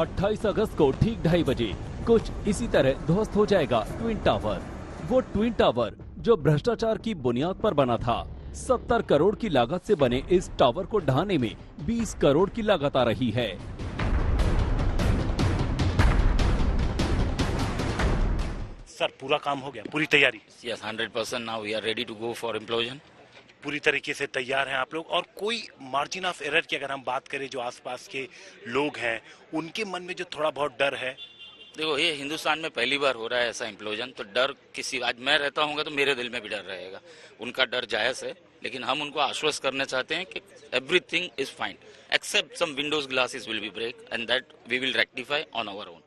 28 अगस्त को ठीक 2:30 बजे कुछ इसी तरह ध्वस्त हो जाएगा ट्विन टावर। वो ट्विन टावर जो भ्रष्टाचार की बुनियाद पर बना था। 70 करोड़ की लागत से बने इस टावर को ढहाने में 20 करोड़ की लागत आ रही है। सर पूरा काम हो गया, पूरी तैयारी? Yes, 100%. Now we are ready to go for implosion. पूरी तरीके से तैयार हैं आप लोग। और कोई मार्जिन ऑफ एरर की अगर हम बात करें, जो आसपास के लोग हैं उनके मन में जो थोड़ा बहुत डर है? देखो, ये हिंदुस्तान में पहली बार हो रहा है ऐसा इम्प्लोजन, तो डर किसी, आज मैं रहता हूँ तो मेरे दिल में भी डर रहेगा। उनका डर जायज है, लेकिन हम उनको आश्वस्त करना चाहते हैं कि everything is fine except some windows glasses will be break and that we will rectify on our own.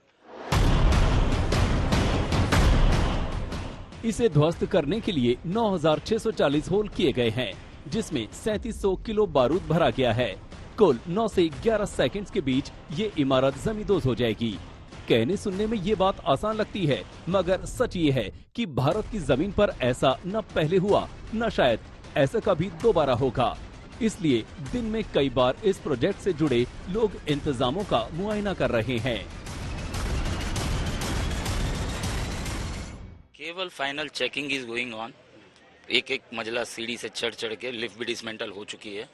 इसे ध्वस्त करने के लिए 9,640 होल किए गए हैं, जिसमें 3700 किलो बारूद भरा गया है। कुल 9 से 11 सेकंड्स के बीच ये इमारत जमींदोज हो जाएगी। कहने सुनने में ये बात आसान लगती है, मगर सच ये है कि भारत की जमीन पर ऐसा न पहले हुआ, न शायद ऐसा कभी दोबारा होगा। इसलिए दिन में कई बार इस प्रोजेक्ट से जुड़े लोग इंतजामों का मुआयना कर रहे हैं। केवल final checking is going on. एक एक मंजिला सीढ़ी से चढ़ के, लिफ्ट भी डिसमेंटल हो चुकी है,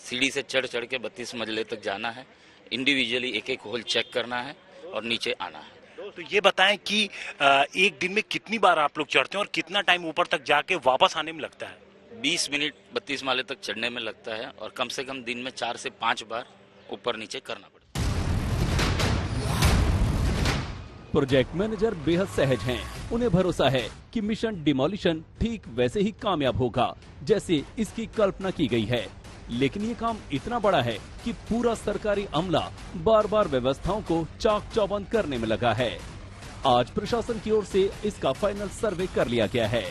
सीढ़ी से चढ़ के 32 मंजिले तक जाना है, इंडिविजुअली एक एक होल चेक करना है और नीचे आना है। तो ये बताएं कि एक दिन में कितनी बार आप लोग चढ़ते हैं और कितना टाइम ऊपर तक जाके वापस आने में लगता है? 20 मिनट 32 माले तक चढ़ने में लगता है और कम से कम दिन में 4 से 5 बार ऊपर नीचे करना पड़ता है। प्रोजेक्ट मैनेजर बेहद सहज हैं। उन्हें भरोसा है कि मिशन डिमोलिशन ठीक वैसे ही कामयाब होगा जैसे इसकी कल्पना की गई है। लेकिन ये काम इतना बड़ा है कि पूरा सरकारी अमला बार बार व्यवस्थाओं को चाक चौबंद करने में लगा है। आज प्रशासन की ओर से इसका फाइनल सर्वे कर लिया गया है।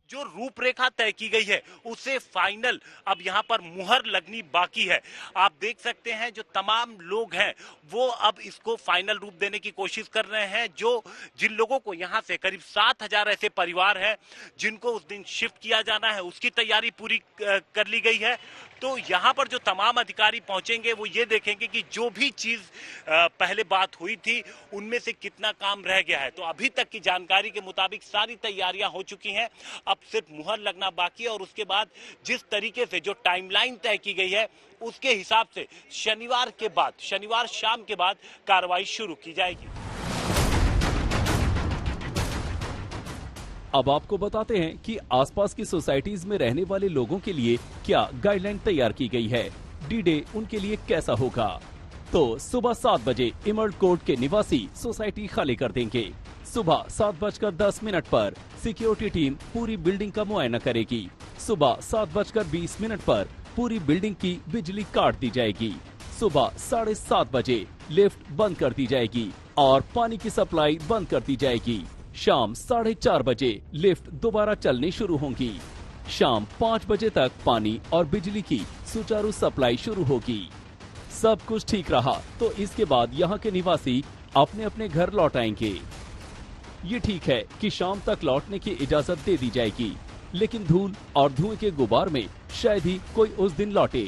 जो रूपरेखा तय की गई है उसे फाइनल अब यहाँ पर मुहर लगनी बाकी है। आप देख सकते हैं जो तमाम लोग हैं वो अब इसको फाइनल रूप देने की कोशिश कर रहे हैं। जिन लोगों को यहाँ से करीब 7,000 ऐसे परिवार हैं जिनको उस दिन शिफ्ट किया जाना है, उसकी तैयारी पूरी कर ली गई है। तो यहाँ पर जो तमाम अधिकारी पहुंचेंगे वो ये देखेंगे कि जो भी चीज पहले बात हुई थी उनमें से कितना काम रह गया है। तो अभी तक की जानकारी के मुताबिक सारी तैयारियां हो चुकी हैं, अब सिर्फ मुहर लगना बाकी है। और उसके बाद जिस तरीके से जो टाइमलाइन तय की गई है उसके हिसाब से शनिवार शाम के बाद कार्रवाई शुरू की जाएगी। अब आपको बताते हैं कि आसपास की सोसाइटीज में रहने वाले लोगों के लिए क्या गाइडलाइन तैयार की गई है। डी-डे उनके लिए कैसा होगा। तो सुबह 7 बजे इमर्ल्ड कोर्ट के निवासी सोसाइटी खाली कर देंगे। सुबह 7:10 पर सिक्योरिटी टीम पूरी बिल्डिंग का मुआयना करेगी। सुबह 7:20 पर पूरी बिल्डिंग की बिजली काट दी जाएगी। सुबह 7:30 बजे लिफ्ट बंद कर दी जाएगी और पानी की सप्लाई बंद कर दी जाएगी। शाम 4:30 बजे लिफ्ट दोबारा चलनी शुरू होंगी। शाम 5 बजे तक पानी और बिजली की सुचारू सप्लाई शुरू होगी। सब कुछ ठीक रहा तो इसके बाद यहाँ के निवासी अपने अपने घर लौट आएंगे। ये ठीक है कि शाम तक लौटने की इजाजत दे दी जाएगी, लेकिन धूल और धुएं के गुबार में शायद ही कोई उस दिन लौटे।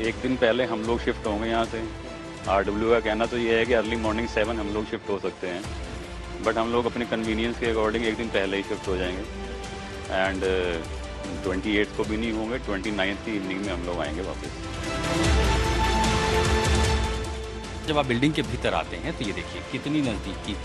एक दिन पहले हम लोग शिफ्ट होंगे यहाँ से। RW का कहना तो ये है कि अर्ली मॉर्निंग 7 हम लोग शिफ्ट हो सकते हैं, बट हम लोग अपने कन्वीनियंस के अकॉर्डिंग एक दिन पहले ही शिफ्ट हो जाएंगे। एंड 28 को भी नहीं होंगे, 29 की इवनिंग में हम लोग आएंगे वापस। जब आप बिल्डिंग के भीतर आते हैं तो ये देखिए कितनी नजदीकी।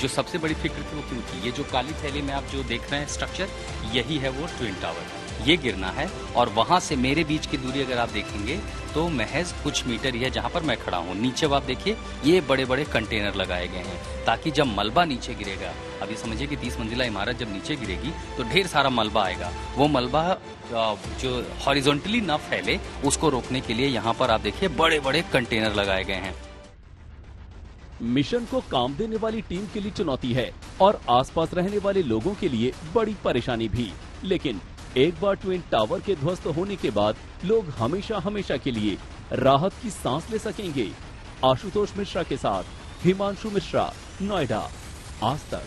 जो सबसे बड़ी फिक्र थी वो क्यों थी? ये जो काली थैली में आप जो देख रहे हैं स्ट्रक्चर, यही है वो ट्विन टावर। ये गिरना है और वहां से मेरे बीच की दूरी अगर आप देखेंगे तो महज कुछ मीटर ही है जहां पर मैं खड़ा हूं। नीचे आप देखिए ये बड़े बड़े कंटेनर लगाए गए हैं ताकि जब मलबा नीचे गिरेगा, अभी समझिए कि 30 मंजिला इमारत जब नीचे गिरेगी तो ढेर सारा मलबा आएगा। वो मलबा जो हॉरिजॉन्टली ना फैले उसको रोकने के लिए यहाँ पर आप देखिए बड़े बड़े कंटेनर लगाए गए हैं। मिशन को काम देने वाली टीम के लिए चुनौती है और आसपास रहने वाले लोगों के लिए बड़ी परेशानी भी। लेकिन एक बार ट्विन टावर के ध्वस्त होने के बाद लोग हमेशा हमेशा के लिए राहत की सांस ले सकेंगे। आशुतोष मिश्रा के साथ हिमांशु मिश्रा, नोएडा, आज तक।